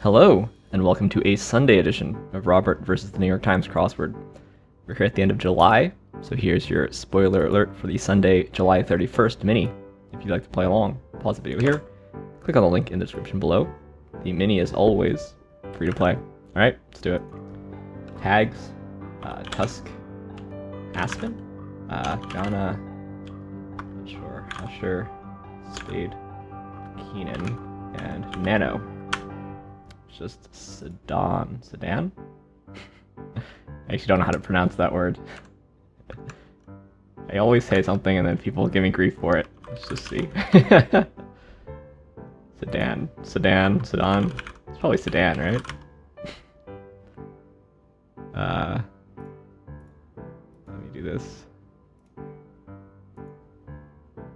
Hello, and welcome to a Sunday edition of Robert versus the New York Times crossword. We're here at the end of July, so here's your spoiler alert for the Sunday, July 31st mini. If you'd like to play along, pause the video here, click on the link in the description below. The mini is always free to play. Alright, let's do it. Tags, Tusk, Aspen, Ghana, not sure, Spade, Keenan, and Nano. It's just Sedan? I actually don't know how to pronounce that word. I always say something and then people give me grief for it. Let's just see. Sedan. It's probably sedan, right? Let me do this.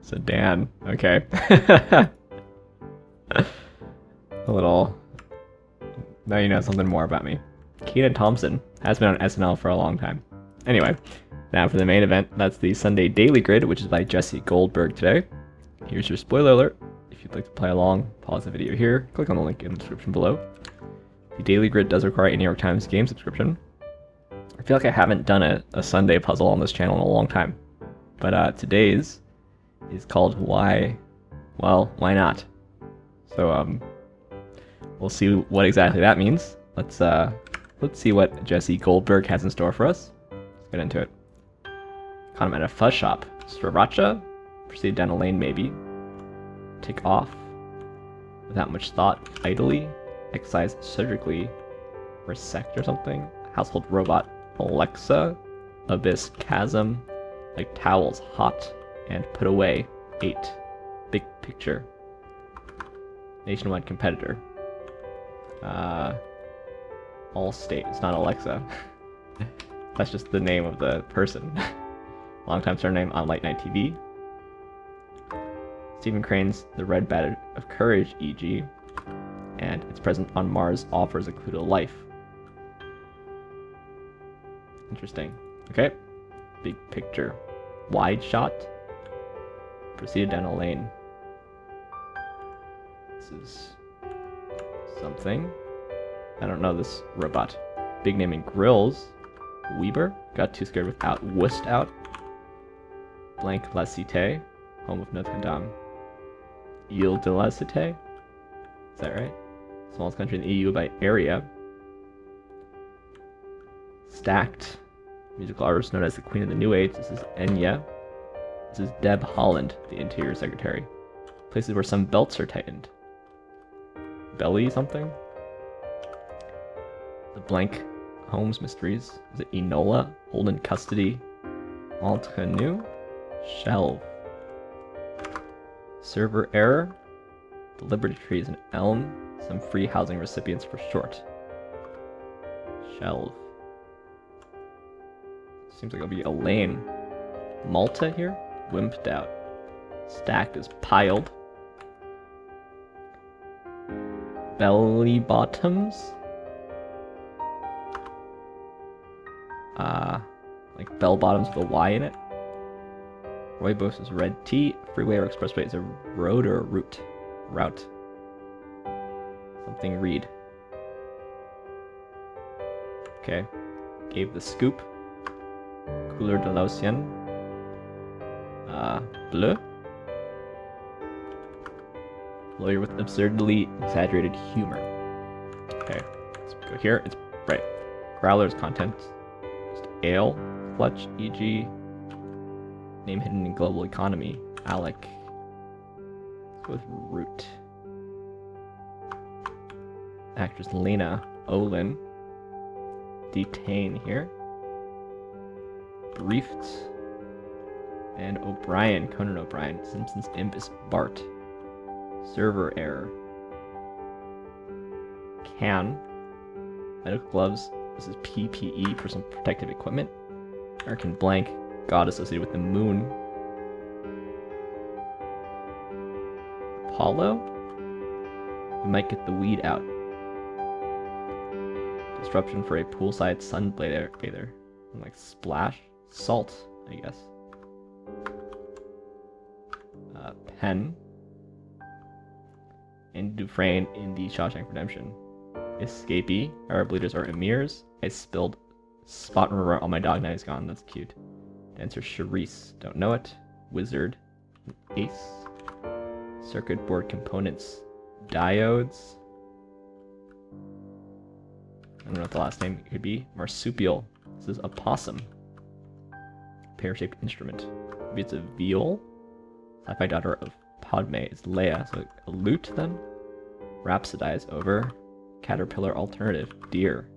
Sedan. Okay. A little. Now you know something more about me. Kenan Thompson has been on SNL for a long time. Anyway, now for the main event. That's the Sunday Daily Grid, which is by Jesse Goldberg today. Here's your spoiler alert. If you'd like to play along, pause the video here, click on the link in the description below. The Daily Grid does require a New York Times game subscription. I feel like I haven't done a Sunday puzzle on this channel in a long time. But today's is called Why? Well, why not? So, we'll see what exactly that means. Let's see what Jesse Goldberg has in store for us. Let's get into it. Caught him at a fuzz shop. Sriracha? Proceed down a lane, maybe. Take off. Without much thought. Idly. Excise surgically. Resect or something. Household robot. Alexa. Abyss chasm. Like towels. Hot. And put away. 8. Big picture. Nationwide competitor. Allstate. It's not Alexa. That's just the name of the person. Longtime surname on Late Night TV. Stephen Crane's The Red Badge of Courage, e.g. And its presence on Mars offers a clue to life. Interesting. Okay. Big picture. Wide shot. Proceeded down a lane. This is something. I don't know this robot. Big name in grills. Weber. Got too scared without wussed out. Blank La Cité. Home of Notre Dame. Ile de la Cité. Is that right? Smallest country in the EU by area. Stacked. Musical artist known as the Queen of the New Age. This is Enya. This is Deb Haaland, the Interior Secretary. Places where some belts are tightened. Belly something? The Blank Holmes Mysteries. Is it Enola? Hold in custody. Entre nous? Shelve. Server error. The Liberty Tree is an elm. Some free housing recipients for short. Shelve. Seems like it'll be a lane. Malta here? Wimped out. Stacked is piled. Belly bottoms? Like bell bottoms with a Y in it. Rooibos is red tea. Freeway or expressway is a road or a route. Route. Something read. Okay. Gave the scoop. Couleur de l'océan. Bleu. Lawyer with absurdly exaggerated humor. Okay, let's go here. It's right. Growler's content. Just ale. Clutch. E.g. Name hidden in global economy. Alec. Let's go with root. Actress Lena Olin. Detain here. Briefed. And O'Brien. Conan O'Brien. Simpsons imp is Bart. Server error. Can. Medical gloves. This is PPE, personal protective equipment. American blank. God associated with the moon. Apollo? We might get the weed out. Disruption for a poolside sunbather. Like splash. Salt, I guess. Penn. And Dufresne in the Shawshank Redemption. escapee. Our bleeders are emirs. I spilled spot remover on my dog, now he's gone. That's cute. Dancer Charisse, don't know it. Wizard, ace. Circuit board components, diodes. I don't know what the last name could be. Marsupial. This is a possum. Pear-shaped instrument. Maybe it's a viol. Sci-fi daughter of Padme is Leia. So a lute then. Rhapsodize over. Caterpillar alternative. Deer.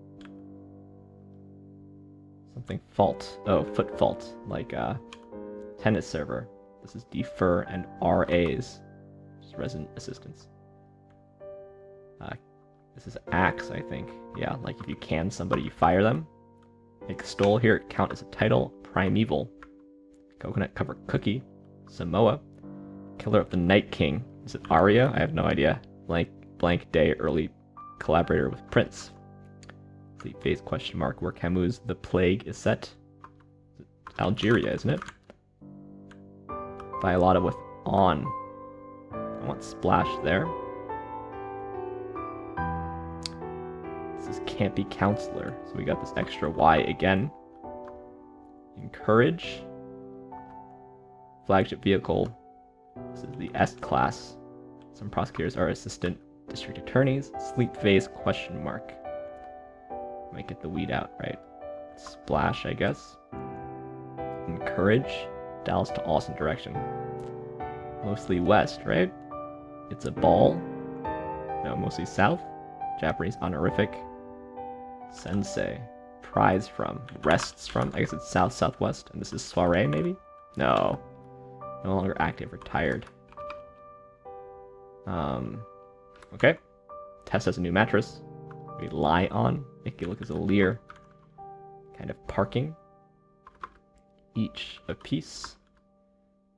Something fault. Oh, foot fault. Like a tennis server. This is defer and RAs. Just resident assistants. This is axe, I think. Yeah, like if you can somebody, you fire them. Extol here, count as a title. Primeval. Coconut cover cookie. Samoa. Killer of the Night King. Is it Arya? I have no idea. Blank day, early collaborator with Prince. Sleep phase question mark. Where Camus' The Plague is set. Algeria, isn't it? Violata with on. I want splash there. This is Campy Counselor. So we got this extra Y again. Encourage. Flagship vehicle. This is the S class. Some prosecutors are assistant district attorneys. Sleep phase question mark. Might get the weed out, right? Splash, I guess. Encourage. Dallas to Austin direction. Mostly west, right? It's a ball. No, mostly south. Japanese honorific. Sensei. Prize from. Rests from. I guess it's south, southwest. And this is soiree, maybe? No. No longer active. Retired. Okay. Test has a new mattress. We lie on. Make it look as a leer. Kind of parking. Each a piece.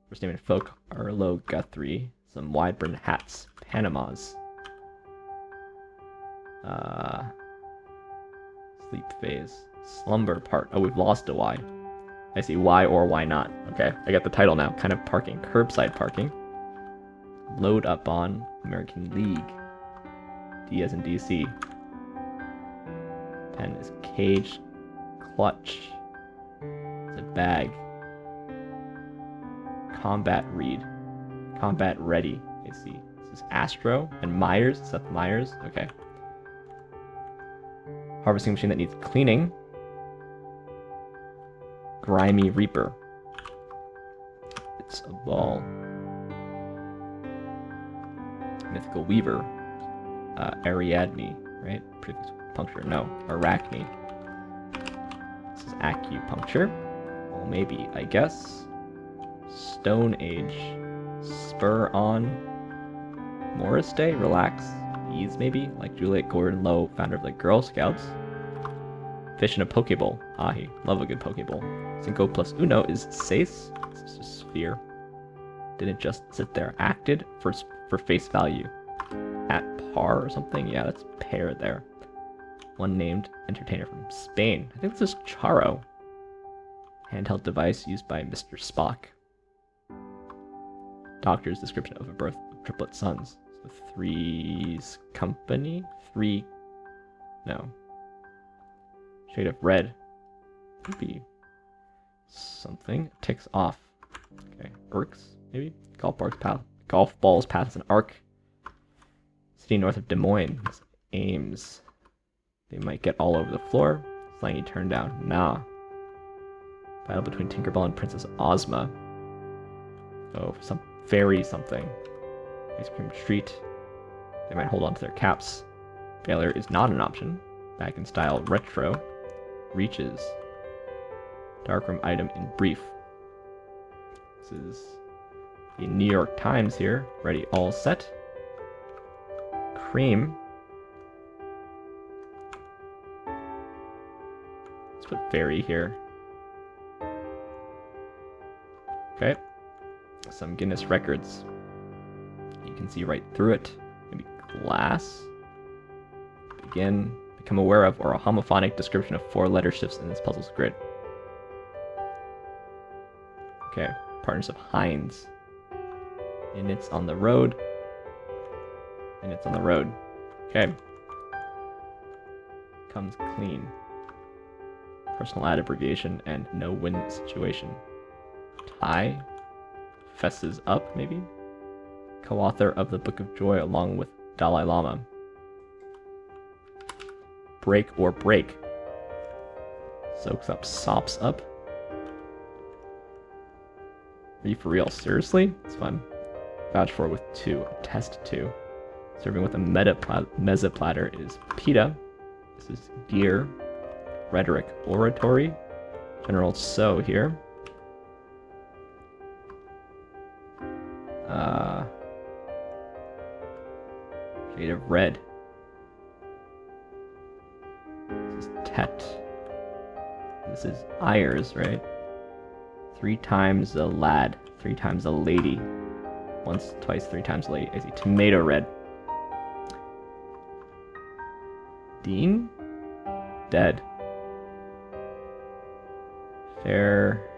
First name and folk, Arlo Guthrie. Some wide brimmed hats. Panamas. Sleep phase. Slumber part. Oh, we've lost a Y. I see. Why or why not. Okay, I got the title now. Kind of parking. Curbside parking. Load up on. American League. D as in DC. Pen is cage. Clutch. It's a bag. Combat read. Combat ready. I see. This is Astro and Myers. Seth Myers. Okay. Harvesting machine that needs cleaning. Grimy Reaper. It's a ball. Mythical Weaver. Ariadne, right? Prefix puncture. No. Arachne. This is acupuncture. Well, maybe, I guess. Stone Age. Spur on. Morris Day. Relax. Ease, maybe? Like Juliet Gordon Lowe, founder of the Girl Scouts. Fish in a Pokeball. Ahi. Love a good Pokeball. Cinco plus uno is seis. This is just sphere. Didn't just sit there. Acted for face value. At par or something? Yeah, that's pair there. One named entertainer from Spain. I think this is Charo. Handheld device used by Mr. Spock. Doctor's description of a birth of triplet sons. So Three's Company? No. Shade of red. Could be something. Ticks off. Okay. Erks, maybe? Golf balls pass an arc. City north of Des Moines. Ames. They might get all over the floor. Slangy turn down. Nah. Battle between Tinkerbell and Princess Ozma. Oh, some fairy something. Ice cream treat. They might hold on to their caps. Failure is not an option. Back in style retro. Reaches. Darkroom item in brief. This is the New York Times here. Ready, all set. Cream. Let's put fairy here. Okay. Some Guinness records. You can see right through it. Maybe glass. Begin. Become aware of, or a homophonic description of 4 letter shifts in this puzzle's grid. Okay. Partners of hinds. Inits on the road. Inits on the road. Okay. comes clean. Personal ad abbreviation and no win situation. Tie. Fesses Up, maybe? Co-author of the Book of Joy along with Dalai Lama. Break or break. Soaks up, sops up. Are you for real? Seriously? It's fun. Vouch for with 2. Test 2. Serving with a mezza platter is pita. This is gear. Rhetoric, oratory. General so here. Shade of red. This is tet. This is Ayers, right? 3 times a lad, 3 times a lady. Once, twice, 3 times a lady. I see tomato red. Dean? Dead. Fair.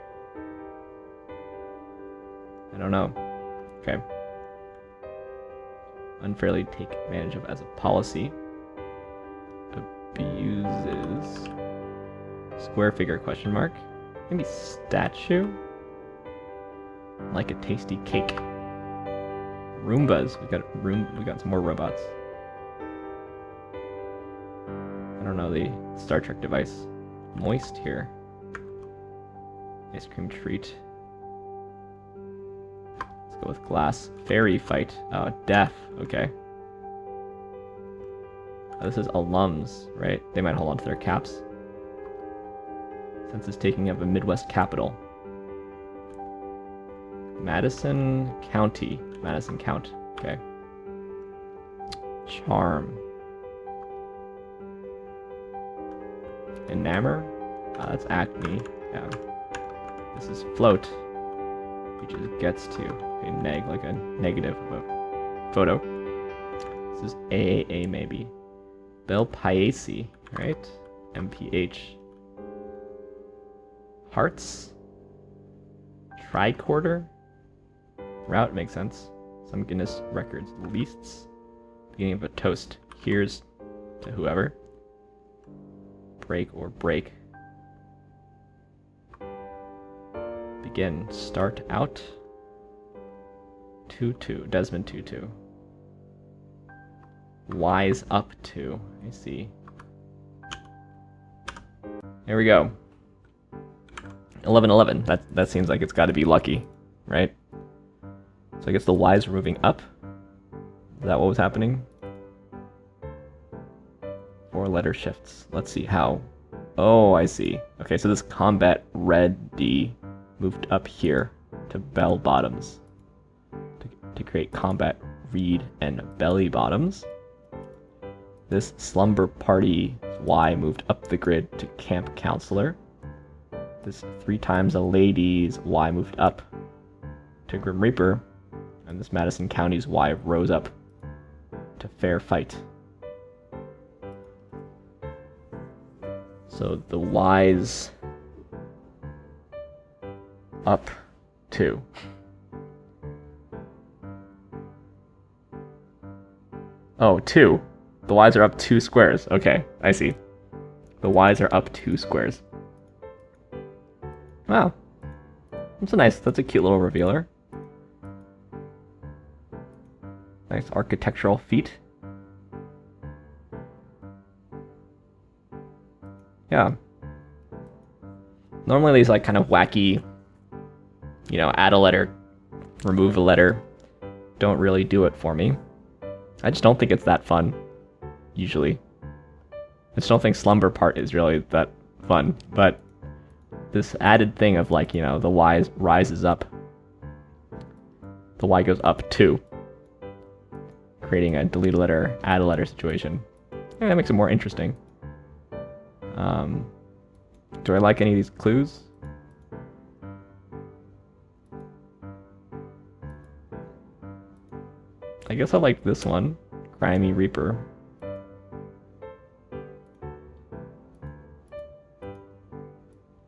I don't know. Okay. Unfairly take advantage of as a policy. Abuses. Square figure question mark. Maybe statue? Like a tasty cake. Roombas. We got some more robots. I don't know the Star Trek device. Moist here. Ice cream treat. Let's go with glass. Fairy fight. Deaf. Okay. This is alums, right? They might hold on to their caps. Census taking of a Midwest capital. Madison County. Madison Count. Okay. Charm. Enamor? That's acne. Yeah. This is float. Which is gets to. Okay, neg, like a negative of a photo. This is AAA maybe. Bel PAESE, right? MPH. HARTS. TRICORDER. Route makes sense. Some Guinness records lists. Beginning of a toast. Here's to whoever. Break or break. Begin. Start out. Tutu. Desmond Tutu. Wise up to. I see. There we go. 11-11. That seems like it's got to be lucky, right? So I guess the Y's are moving up. Is that what was happening? 4 letter shifts. Let's see how. Oh, I see. Okay, so this combat red D moved up here to bell bottoms to create combat reed and belly bottoms. This slumber party Y moved up the grid to camp counselor. This 3 times a lady's Y moved up to Grim Reaper. And this Madison County's Y rose up to fair fight. So the Y's up 2. Oh, 2. The Y's are up 2 squares. Okay, I see. The Y's are up 2 squares. Wow. That's a cute little revealer. Nice architectural feat. Yeah. Normally these like kind of wacky, add a letter, remove a letter, don't really do it for me. I just don't think it's that fun, usually. I just don't think slumber part is really that fun, but this added thing of like, the Y rises up. The Y goes up 2. Creating a delete a letter, add a letter situation. Yeah, that makes it more interesting. Do I like any of these clues? I guess I like this one, Grimy Reaper.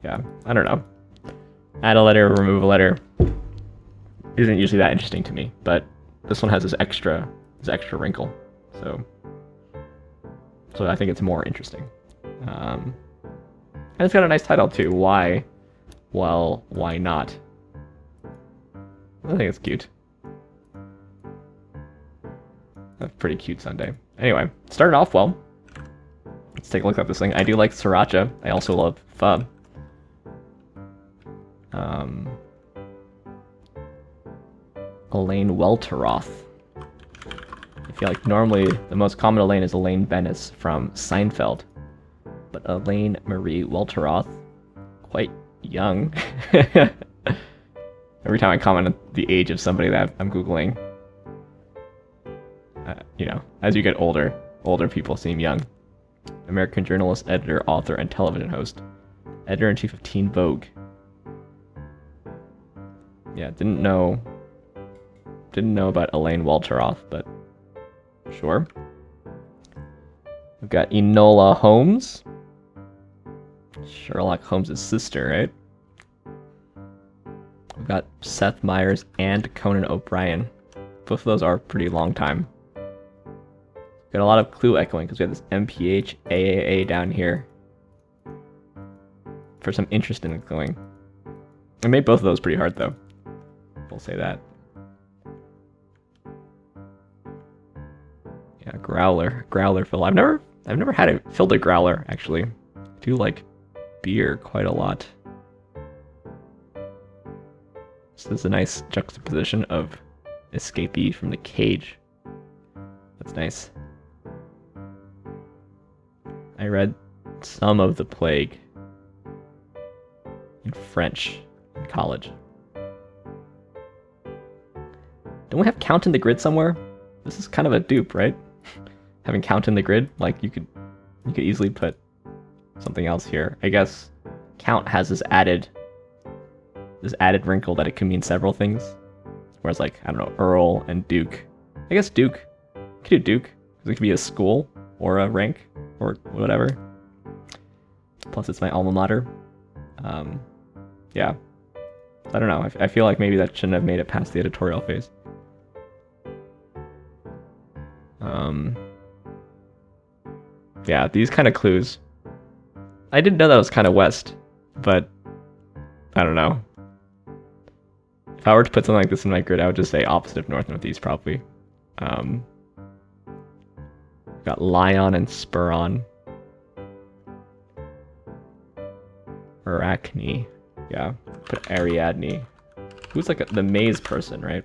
Yeah, I don't know. Add a letter, remove a letter isn't usually that interesting to me, but this one has this extra wrinkle, so I think it's more interesting. And it's got a nice title too. Why? Well, why not? I think it's cute. A pretty cute Sunday. Anyway, started off well. Let's take a look at this thing. I do like sriracha. I also love pho. Elaine Welteroth. I feel like normally the most common Elaine is Elaine Bennis from Seinfeld. But Elaine Marie Welteroth, quite young. Every time I comment on the age of somebody that I'm Googling, you know, as you get older people seem young. American journalist, editor, author, and television host. Editor-in-chief of Teen Vogue. Yeah, didn't know about Elaine Welteroth, but sure. We've got Enola Holmes. Sherlock Holmes' sister, right? We've got Seth Meyers and Conan O'Brien. Both of those are pretty long time. Got a lot of clue echoing because we have this MPH AAA down here for some interest in the cluing. I made both of those pretty hard though. We'll say that. Yeah, growler fill. I've never had a filled a growler actually. I do like beer quite a lot. So this is a nice juxtaposition of escapee from the cage. That's nice. I read some of The Plague in French in college. Don't we have Count in the Grid somewhere? This is kind of a dupe, right? Having Count in the Grid, like you could easily put something else here. I guess Count has this added wrinkle that it can mean several things. Whereas like, I don't know, Earl and Duke. I guess Duke. You could do Duke, because it could be a school or a rank or whatever. Plus it's my alma mater. Yeah. I don't know. I feel like maybe that shouldn't have made it past the editorial phase. Yeah, these kind of clues. I didn't know that was kind of west, but I don't know. If I were to put something like this in my grid, I would just say opposite of north northeast probably. Got Lion and Spuron. Arachne. Yeah, put Ariadne. Who's like the maze person, right?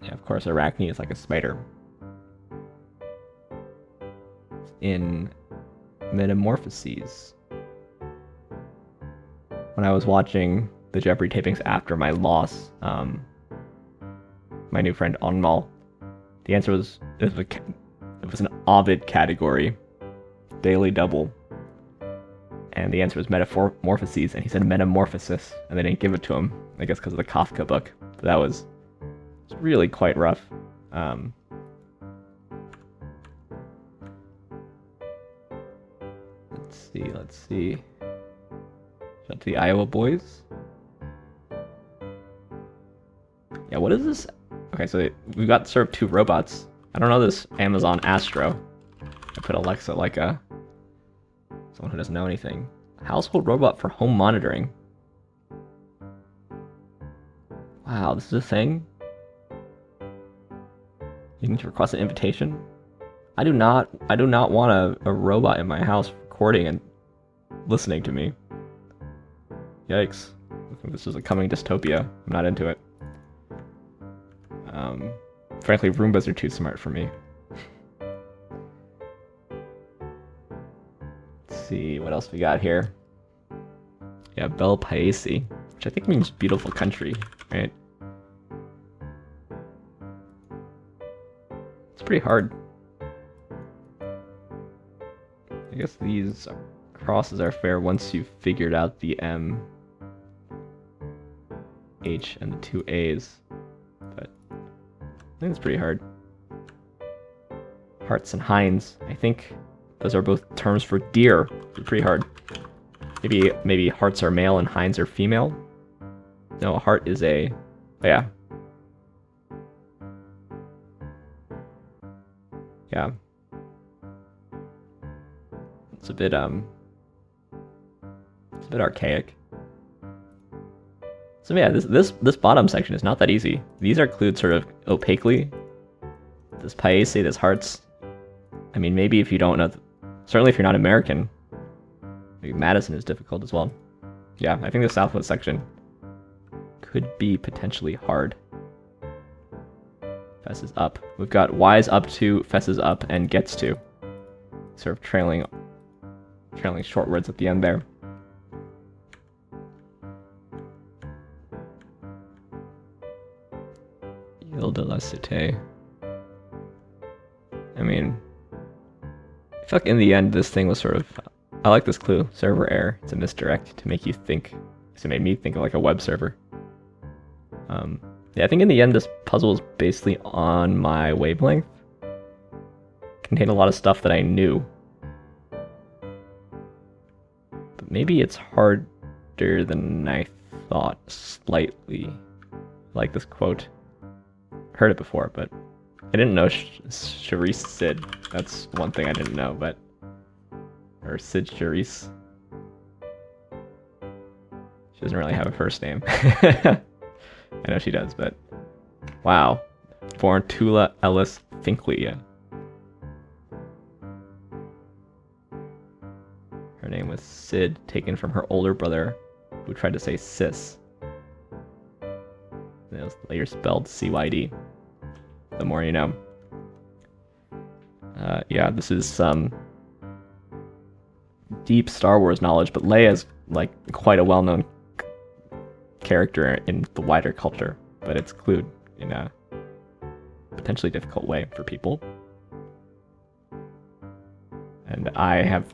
Yeah, of course, Arachne is like a spider. In Metamorphoses. When I was watching the Jeopardy tapings after my loss, my new friend Onmal, the answer was it was an Ovid category, daily double, and the answer was Metamorphoses, and he said Metamorphosis, and they didn't give it to him, I guess because of the Kafka book. But that was really quite rough. Let's see. Shout out to the Iowa boys. Yeah, what is this? Okay, so we've got served 2 robots. I don't know this Amazon Astro. I put Alexa like someone who doesn't know anything. Household robot for home monitoring. Wow, this is a thing? You need to request an invitation? I do not want a robot in my house recording and listening to me. Yikes. I think this is a coming dystopia. I'm not into it. Frankly, Roombas are too smart for me. Let's see, what else we got here? Yeah, Bel PAESE, which I think means beautiful country, right? It's pretty hard. I guess these crosses are fair once you've figured out the M, H, and the 2 A's, but I think it's pretty hard. HARTS and hinds, I think those are both terms for deer. They're pretty hard. Maybe hearts are male and hinds are female? No, a heart is a... Oh, yeah. Yeah. It's a bit archaic. So yeah, this bottom section is not that easy. These are clued sort of opaquely. This PAESE, this HARTS. I mean, maybe if you don't know, certainly if you're not American, maybe Madison is difficult as well. Yeah, I think the Southwest section could be potentially hard. Fesses up. We've got Y's up to, fesses up, and gets to. Sort of trailing short words at the end there. Ile de la Cité. I mean, I feel like in the end this thing was sort of... I like this clue. Server error. It's a misdirect to make you think. So it made me think of like a web server. Yeah, I think in the end this puzzle is basically on my wavelength. Contained a lot of stuff that I knew. But maybe it's harder than I thought, slightly. Like this quote. Heard it before, but I didn't know Charisse Sid. That's one thing I didn't know, but... Or Sid Charisse. She doesn't really have a first name. I know she does, but... Wow. Born Tula Ellis Finkley. Her name was Sid, taken from her older brother, who tried to say sis. It was later spelled CYD. The more you know. Yeah, this is some deep Star Wars knowledge, but Leia's like quite a well-known character in the wider culture, but it's clued in a potentially difficult way for people. And I have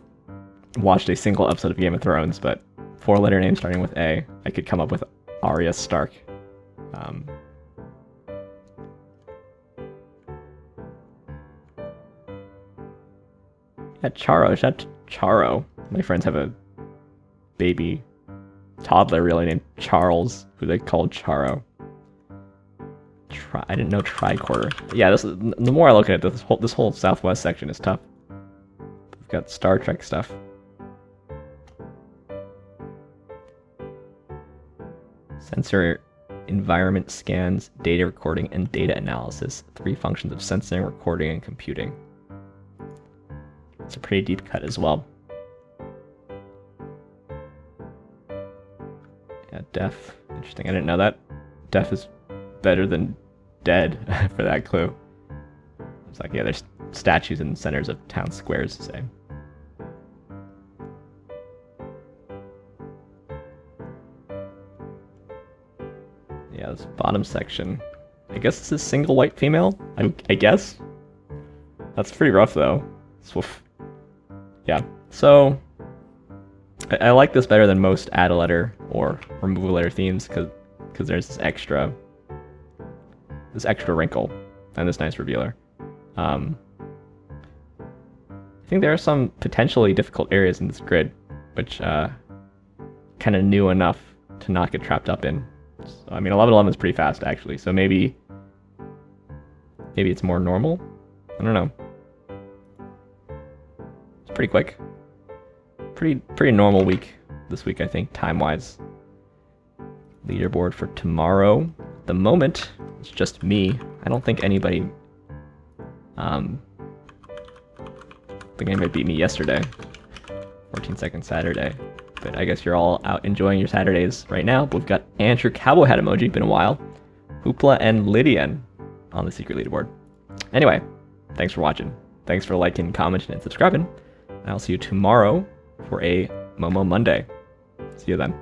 watched a single episode of Game of Thrones, but four-letter name starting with A, I could come up with Arya Stark. Yeah, Charo. Shout out to Charo. My friends have a baby toddler really named Charles, who they called Charo. I didn't know tricorder. Yeah, the more I look at it, this whole Southwest section is tough. We've got Star Trek stuff. Sensor environment scans, data recording, and data analysis. 3 functions of sensing, recording, and computing. It's a pretty deep cut as well. Yeah, deaf. Interesting. I didn't know that. Deaf is better than dead for that clue. It's like, yeah, there's statues in centers of town squares to say. Yeah, this bottom section. I guess this is single white female? I guess? That's pretty rough though. Yeah, so I like this better than most add a letter or remove a letter themes because there's this extra wrinkle and this nice revealer. I think there are some potentially difficult areas in this grid which kind of knew enough to not get trapped up in. So, I mean, 1111 is pretty fast actually, so maybe it's more normal. I don't know. Pretty quick. Pretty normal week this week, I think, time-wise. Leaderboard for tomorrow. At the moment, it's just me. I don't think anybody beat me yesterday. 14-second Saturday. But I guess you're all out enjoying your Saturdays right now. But we've got Andrew Cowboy Hat Emoji, been a while. Hoopla and Lydian on the secret leaderboard. Anyway, thanks for watching. Thanks for liking, commenting, and subscribing. I'll see you tomorrow for a Momo Monday. See you then.